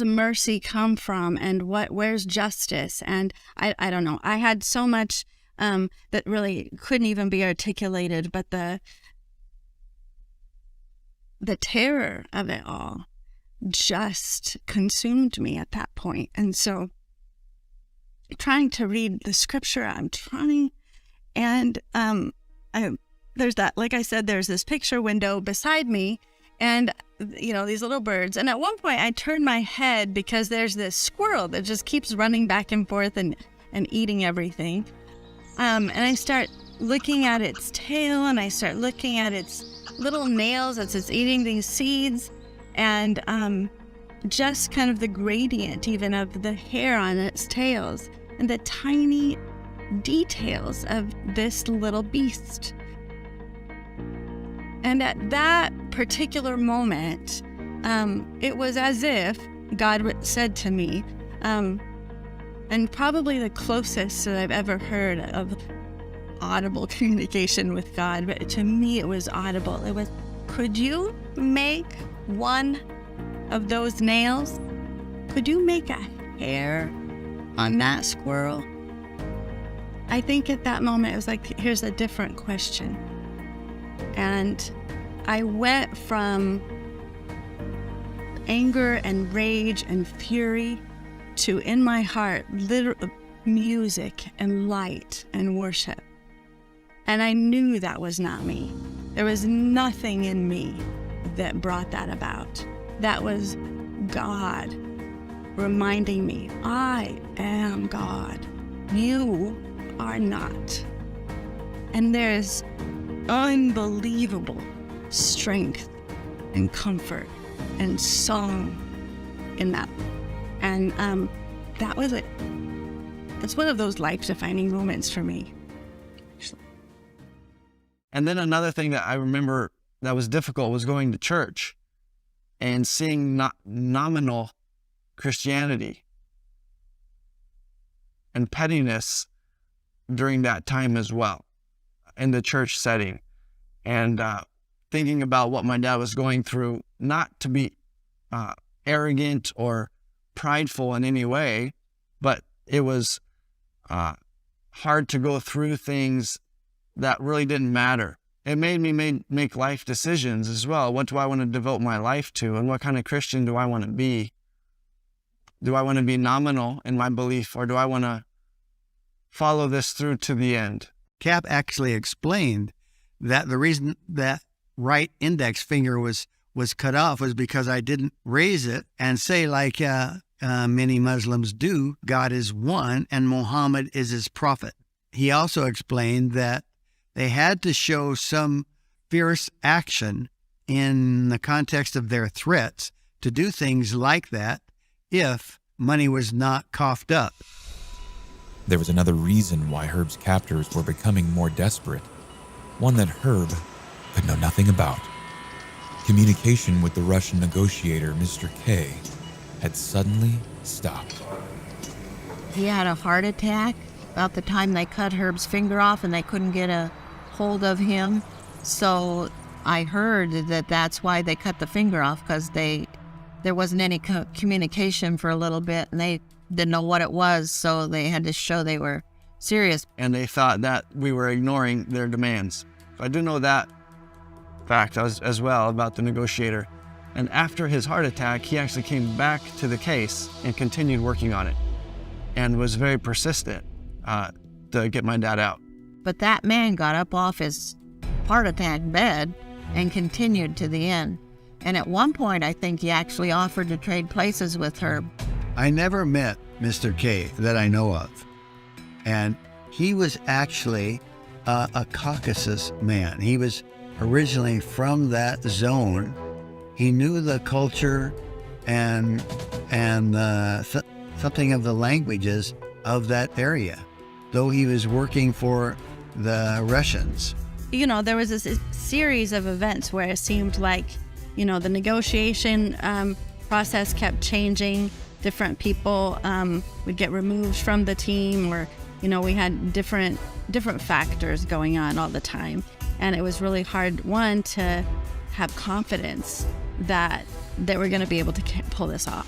mercy come from, and where's justice? And I don't know. I had so much that really couldn't even be articulated, but the terror of it all just consumed me at that point. And so trying to read the scripture, and there's that, like I said, there's this picture window beside me and, these little birds. And at one point I turned my head because there's this squirrel that just keeps running back and forth and eating everything. And I start looking at its tail and I start looking at its little nails as it's eating these seeds. And just kind of the gradient even of the hair on its tails and the tiny details of this little beast. And at that particular moment, it was as if God said to me, and probably the closest that I've ever heard of audible communication with God, but to me it was audible. It was, could you make one of those nails? Could you make a hair on that squirrel? I think at that moment it was like, here's a different question. And I went from anger and rage and fury to, in my heart, literal music and light and worship. And I knew that was not me. There was nothing in me that brought that about. That was God reminding me, I am God. You are not. And there's unbelievable strength and comfort and song in that. And that was it. It's one of those life-defining moments for me. And then another thing that I remember that was difficult was going to church and seeing nominal Christianity and pettiness during that time as well in the church setting. And thinking about what my dad was going through, not to be arrogant or prideful in any way, but it was hard to go through things that really didn't matter. It made me make life decisions as well. What do I want to devote my life to, and what kind of Christian do I want to be? Do I want to be nominal in my belief, or do I want to follow this through to the end? Cap actually explained that the reason that right index finger was cut off was because I didn't raise it and say, like many Muslims do, God is one and Muhammad is his prophet. He also explained that they had to show some fierce action in the context of their threats to do things like that if money was not coughed up. There was another reason why Herb's captors were becoming more desperate, one that Herb could know nothing about. Communication with the Russian negotiator, Mr. K, had suddenly stopped. He had a heart attack about the time they cut Herb's finger off and they couldn't get a hold of him. So I heard that that's why they cut the finger off, because there wasn't any communication for a little bit and they didn't know what it was, so they had to show they were serious. And they thought that we were ignoring their demands. I do know that fact as well about the negotiator. And after his heart attack, he actually came back to the case and continued working on it and was very persistent to get my dad out. But that man got up off his heart attack bed and continued to the end. And at one point, I think he actually offered to trade places with Herb. I never met Mr. K that I know of. And he was actually a Caucasus man. He was originally from that zone. He knew the culture and something of the languages of that area, though he was working for the Russians. There was this series of events where it seemed like, the negotiation process kept changing. Different people would get removed from the team, or, we had different factors going on all the time. And it was really hard, one, to have confidence that they were going to be able to pull this off.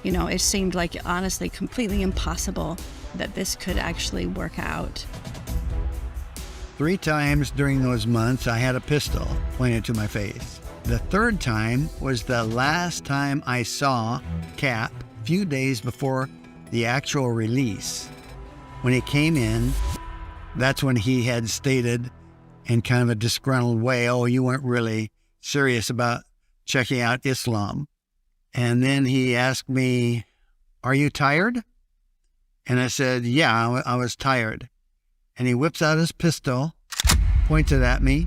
It seemed like, honestly, completely impossible that this could actually work out. 3 times during those months, I had a pistol pointed to my face. The 3rd time was the last time I saw Cap, a few days before the actual release. When he came in, that's when he had stated in kind of a disgruntled way. Oh, you weren't really serious about checking out Islam. And then he asked me, are you tired? And I said, yeah, I was tired. And he whips out his pistol, points it at me,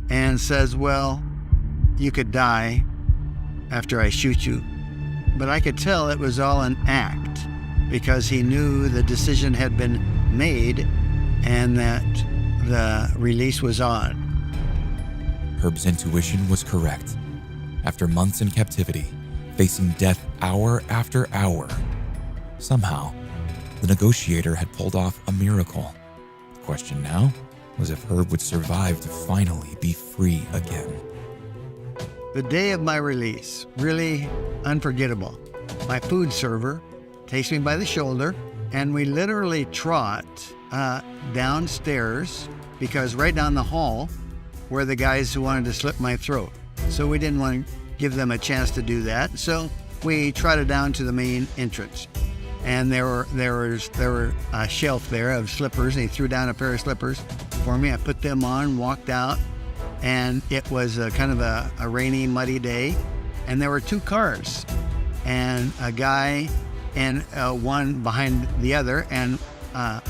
and says, well, you could die after I shoot you. But I could tell it was all an act, because he knew the decision had been made and that the release was on. Herb's intuition was correct. After months in captivity, facing death hour after hour, somehow, the negotiator had pulled off a miracle. The question now was if Herb would survive to finally be free again. The day of my release, really unforgettable. My food server takes me by the shoulder, and we literally trot downstairs, because right down the hall were the guys who wanted to slit my throat. So we didn't want to give them a chance to do that. So we trotted down to the main entrance. And there were a shelf there of slippers, and he threw down a pair of slippers for me. I put them on, walked out, and it was kind of a rainy, muddy day. And there were two cars, and a guy and one behind the other, and a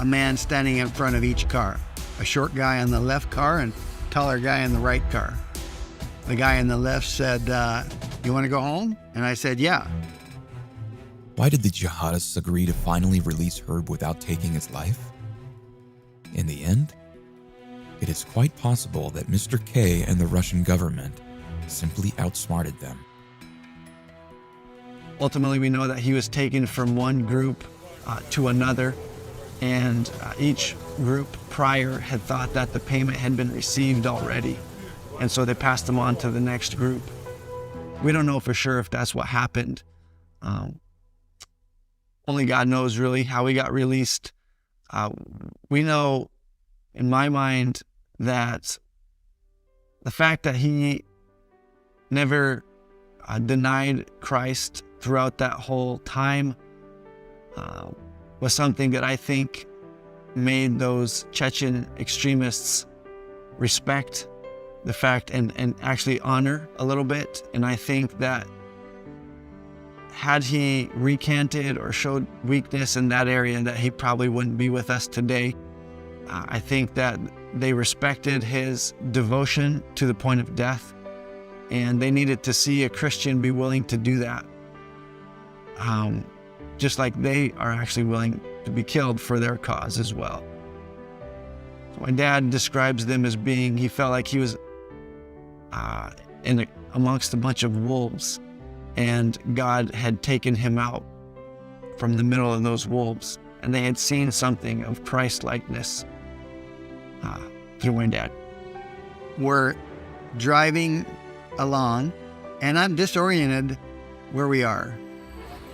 man standing in front of each car. A short guy on the left car and a taller guy in the right car. The guy on the left said, you want to go home? And I said, yeah. Why did the jihadists agree to finally release Herb without taking his life? In the end, it is quite possible that Mr. K and the Russian government simply outsmarted them. Ultimately, we know that he was taken from one group to another, and each group prior had thought that the payment had been received already, and so they passed him on to the next group. We don't know for sure if that's what happened. Only God knows really how he got released. We know, in my mind, that the fact that he never denied Christ throughout that whole time was something that I think made those Chechen extremists respect the fact and actually honor a little bit. And I think that had he recanted or showed weakness in that area, that he probably wouldn't be with us today. I think that they respected his devotion to the point of death, and they needed to see a Christian be willing to do that. Just like they are actually willing to be killed for their cause as well. So my dad describes them as being, he felt like he was amongst a bunch of wolves, and God had taken him out from the middle of those wolves, and they had seen something of Christ-likeness through my dad. We're driving along, and I'm disoriented where we are.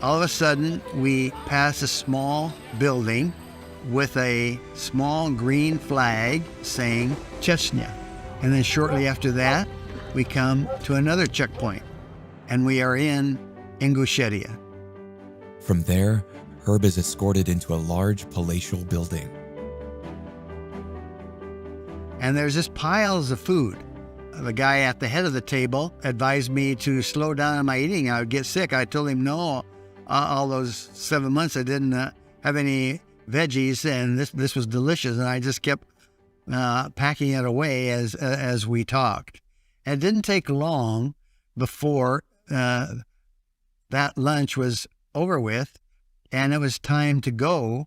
All of a sudden, we pass a small building with a small green flag saying Chechnya. And then shortly after that, we come to another checkpoint, and we are in Ingushetia. From there, Herb is escorted into a large palatial building. And there's just piles of food. The guy at the head of the table advised me to slow down on my eating. I would get sick. I told him no. All those 7 months I didn't have any veggies, and this was delicious. And I just kept packing it away as we talked. And it didn't take long before that lunch was over with, and it was time to go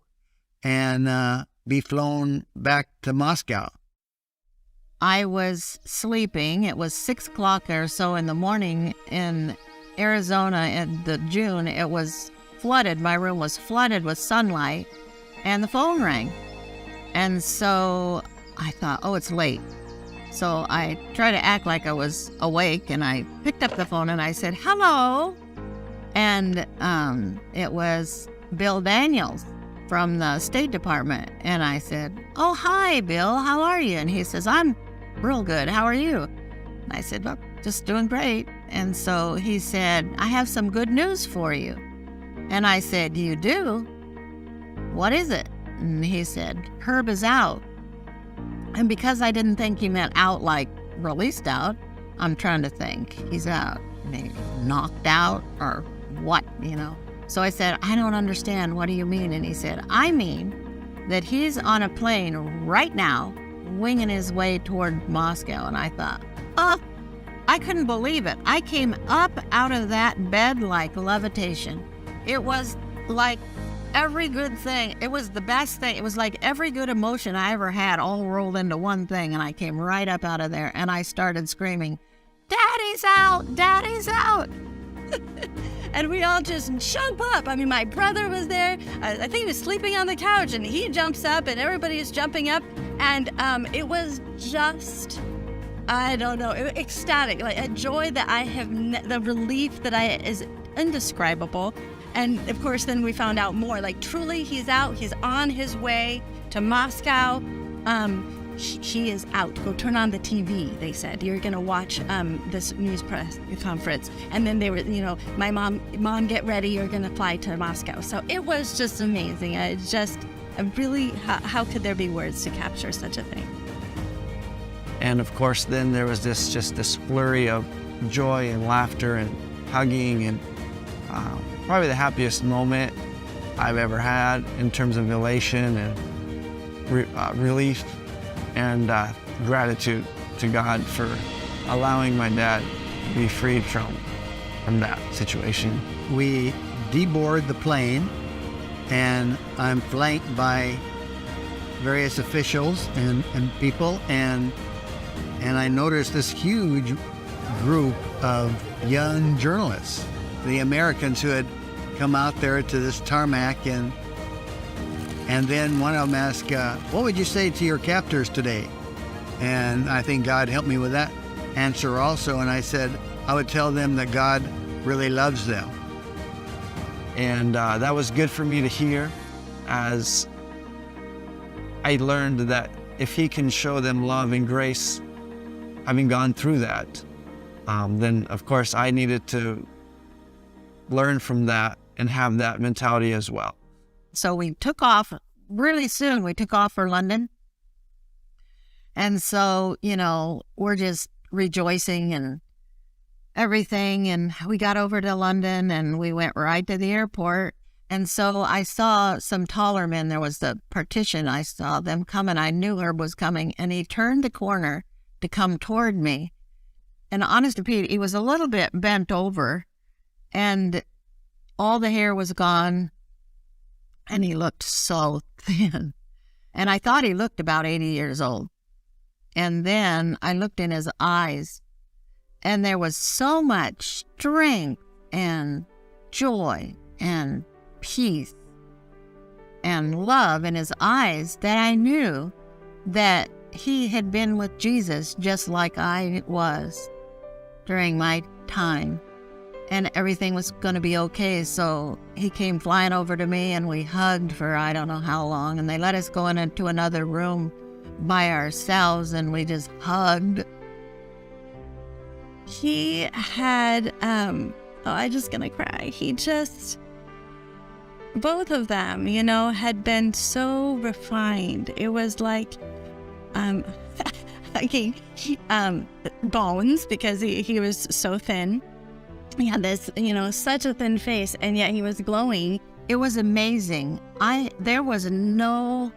and be flown back to Moscow. I was sleeping. It was 6 o'clock or so in the morning in Arizona in the June. It was flooded. My room was flooded with sunlight, and the phone rang. And so I thought, oh, it's late. So I tried to act like I was awake, and I picked up the phone and I said, hello. And it was Bill Daniels from the State Department. And I said, oh, hi, Bill. How are you? And he says, I'm real good. How are you? And I said, well, just doing great. And so he said, I have some good news for you. And I said, you do? What is it? And he said, Herb is out. And because I didn't think he meant out like released out, I'm trying to think. He's out, maybe knocked out or what, So I said, I don't understand. What do you mean? And he said, I mean that he's on a plane right now, winging his way toward Moscow. And I thought, I couldn't believe it. I came up out of that bed like levitation. It was like every good thing. It was the best thing. It was like every good emotion I ever had all rolled into one thing. And I came right up out of there and I started screaming, Daddy's out! Daddy's out! And we all just jump up. I mean, my brother was there. I think he was sleeping on the couch and he jumps up and everybody is jumping up. And it was just, I don't know, ecstatic, like a joy that I have, the relief that is indescribable. And of course, then we found out more, like truly he's out, he's on his way to Moscow. He is out. Go turn on the TV, they said. You're going to watch this news press conference. And then they were, my mom, get ready. You're going to fly to Moscow. So it was just amazing. It's just really, how could there be words to capture such a thing? And of course, then there was this flurry of joy and laughter and hugging, and probably the happiest moment I've ever had in terms of elation and relief and gratitude to God for allowing my dad to be freed from that situation. We deboard the plane, and I'm flanked by various officials and people, and I noticed this huge group of young journalists, the Americans who had come out there to this tarmac, and then one of them asked, what would you say to your captors today? And I think God helped me with that answer also. And I said, I would tell them that God really loves them. And that was good for me to hear, as I learned that if he can show them love and grace, having gone through that, then of course I needed to learn from that and have that mentality as well. So we took off really soon. We took off for London. And so, we're just rejoicing and everything. And we got over to London and we went right to the airport. And so I saw some taller men. There was the partition. I saw them coming. I knew Herb was coming. And he turned the corner to come toward me. And honest to Pete, he was a little bit bent over and all the hair was gone. And he looked so thin. And I thought he looked about 80 years old. And then I looked in his eyes, and there was so much strength and joy and peace and love in his eyes that I knew that he had been with Jesus just like I was during my time. And everything was going to be okay. So he came flying over to me and we hugged for I don't know how long. And they let us go into another room by ourselves and we just hugged. He had, I'm just going to cry. Both of them, had been so refined. It was like, bones, because he was so thin. He had this, such a thin face, and yet he was glowing. It was amazing. There was no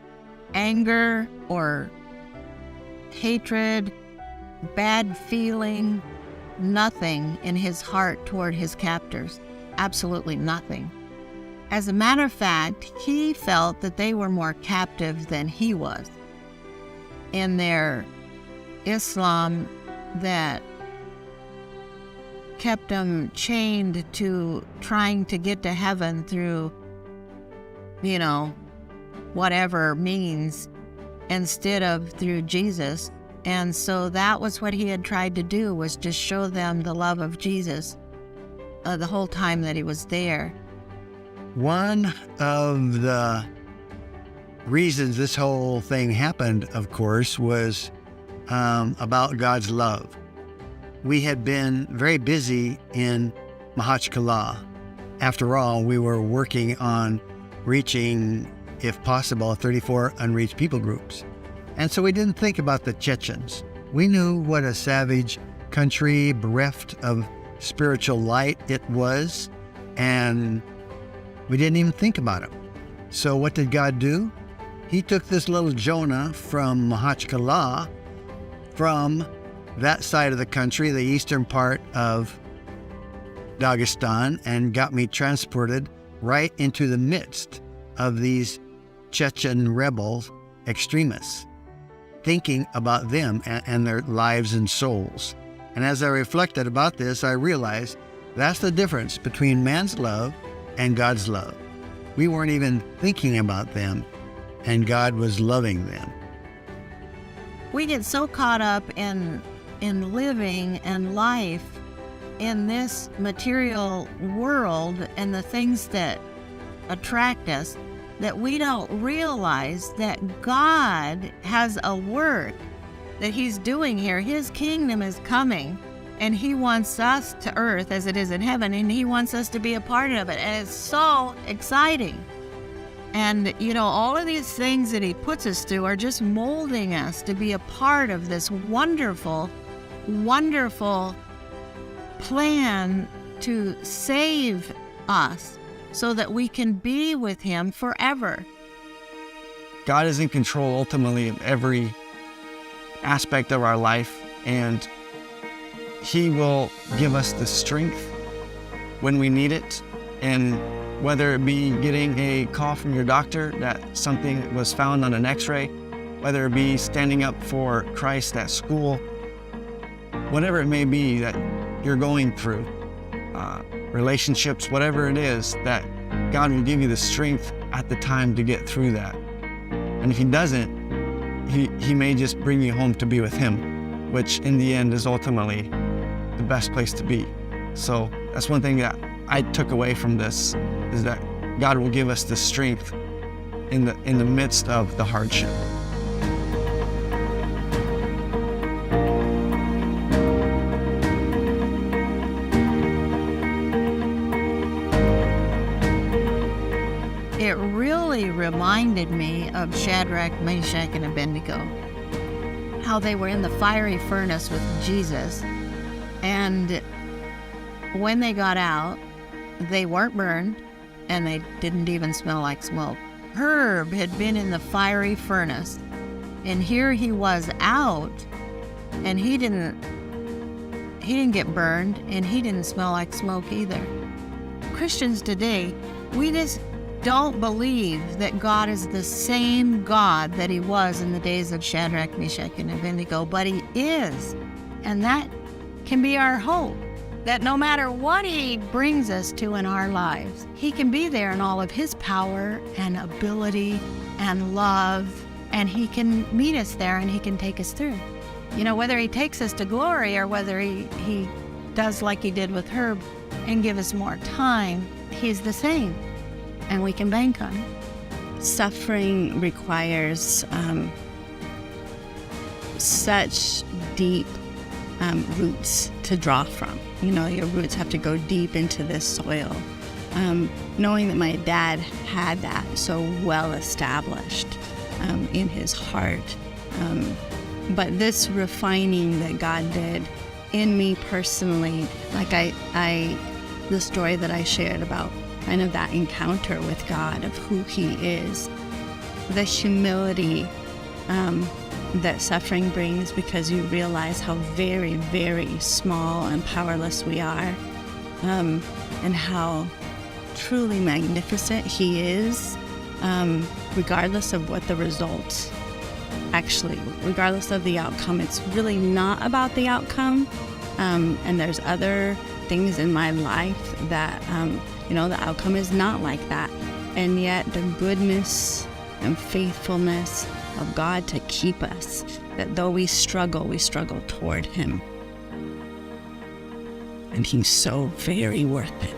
anger or hatred, bad feeling, nothing in his heart toward his captors. Absolutely nothing. As a matter of fact, he felt that they were more captive than he was in their Islam that kept them chained to trying to get to heaven through, whatever means, instead of through Jesus. And so that was what he had tried to do, was just show them the love of Jesus the whole time that he was there. One of the reasons this whole thing happened, of course, was about God's love. We had been very busy in Mahachkala. After all, we were working on reaching, if possible, 34 unreached people groups. And so we didn't think about the Chechens. We knew what a savage country bereft of spiritual light it was, and we didn't even think about it. So what did God do? He took this little Jonah from Mahachkala, from that side of the country, the eastern part of Dagestan, and got me transported right into the midst of these Chechen rebels, extremists, thinking about them and their lives and souls. And as I reflected about this, I realized that's the difference between man's love and God's love. We weren't even thinking about them, and God was loving them. We get so caught up in living and life in this material world and the things that attract us that we don't realize that God has a work that He's doing here. His kingdom is coming, and He wants us to earth as it is in heaven, and He wants us to be a part of it. And it's so exciting. And, all of these things that He puts us through are just molding us to be a part of this wonderful, wonderful plan to save us so that we can be with Him forever. God is in control ultimately of every aspect of our life, and He will give us the strength when we need it. And whether it be getting a call from your doctor that something was found on an x-ray, whether it be standing up for Christ at school, whatever it may be that you're going through, relationships, whatever it is, that God will give you the strength at the time to get through that. And if He doesn't, He may just bring you home to be with Him, which in the end is ultimately the best place to be. So that's one thing that I took away from this, is that God will give us the strength in the midst of the hardship. It really reminded me of Shadrach, Meshach, and Abednego, how they were in the fiery furnace with Jesus, and when they got out, they weren't burned, and they didn't even smell like smoke. Herb had been in the fiery furnace, and here he was out, and he didn't get burned, and he didn't smell like smoke either. Christians today, we just don't believe that God is the same God that He was in the days of Shadrach, Meshach, and Abednego, but He is, and that can be our hope. That no matter what He brings us to in our lives, He can be there in all of His power and ability and love, and He can meet us there and He can take us through. Whether He takes us to glory or whether He does like He did with Herb and give us more time, He's the same, and we can bank on it. Suffering requires such deep roots to draw from. Your roots have to go deep into this soil. Knowing that my dad had that so well established in his heart. But this refining that God did in me personally, like the story that I shared about kind of that encounter with God of who He is, the humility that suffering brings, because you realize how very, very small and powerless we are, and how truly magnificent He is, regardless of what the results, regardless of the outcome. It's really not about the outcome, and there's other things in my life that, the outcome is not like that, and yet the goodness and faithfulness of God to keep us, that though we struggle toward Him. And He's so very worth it.